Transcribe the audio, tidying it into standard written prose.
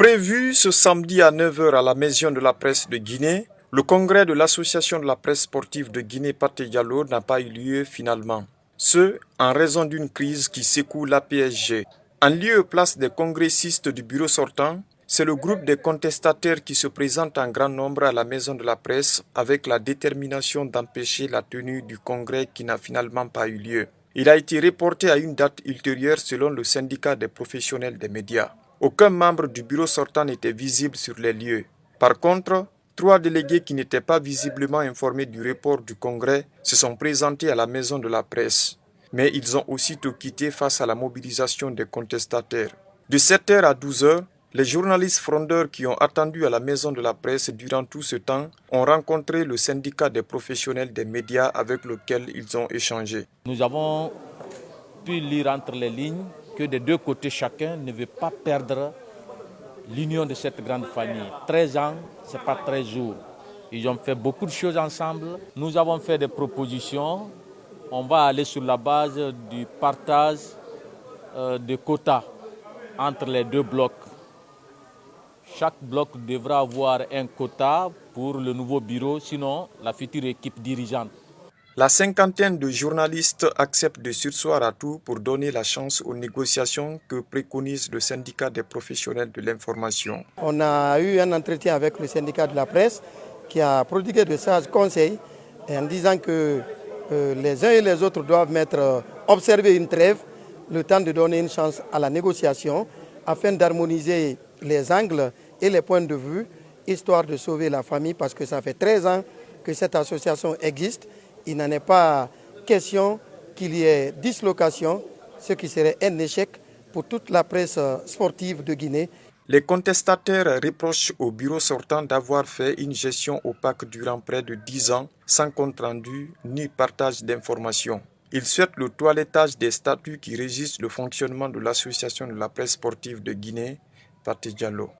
Prévu ce samedi à 9 h à la Maison de la Presse de Guinée, le congrès de l'Association de la presse sportive de Guinée-Pathé Diallo n'a pas eu lieu finalement. Ce, en raison d'une crise qui secoue l'APSG. En lieu et place des congressistes du bureau sortant, c'est le groupe des contestataires qui se présente en grand nombre à la Maison de la Presse avec la détermination d'empêcher la tenue du congrès qui n'a finalement pas eu lieu. Il a été reporté à une date ultérieure selon le syndicat des professionnels des médias. Aucun membre du bureau sortant n'était visible sur les lieux. Par contre, 3 délégués qui n'étaient pas visiblement informés du report du congrès se sont présentés à la Maison de la Presse. Mais ils ont aussitôt quitté face à la mobilisation des contestataires. De 7 h à 12 h, les journalistes frondeurs qui ont attendu à la Maison de la Presse durant tout ce temps ont rencontré le syndicat des professionnels des médias avec lequel ils ont échangé. Nous avons pu lire entre les lignes que des deux côtés chacun ne veut pas perdre l'union de cette grande famille. 13 ans, ce n'est pas 13 jours. Ils ont fait beaucoup de choses ensemble. Nous avons fait des propositions. On va aller sur la base du partage de quotas entre les deux blocs. Chaque bloc devra avoir un quota pour le nouveau bureau, sinon la future équipe dirigeante. La cinquantaine de journalistes acceptent de surseoir à tout pour donner la chance aux négociations que préconise le syndicat des professionnels de l'information. On a eu un entretien avec le syndicat de la presse qui a prodigué de sages conseils en disant que les uns et les autres doivent observer une trêve, le temps de donner une chance à la négociation afin d'harmoniser les angles et les points de vue, histoire de sauver la famille parce que ça fait 13 ans que cette association existe. Il n'en est pas question qu'il y ait dislocation, ce qui serait un échec pour toute la presse sportive de Guinée. Les contestataires reprochent au bureau sortant d'avoir fait une gestion opaque durant près de 10 ans, sans compte rendu ni partage d'informations. Ils souhaitent le toilettage des statuts qui régissent le fonctionnement de l'Association de la presse sportive de Guinée, Pathé Diallo.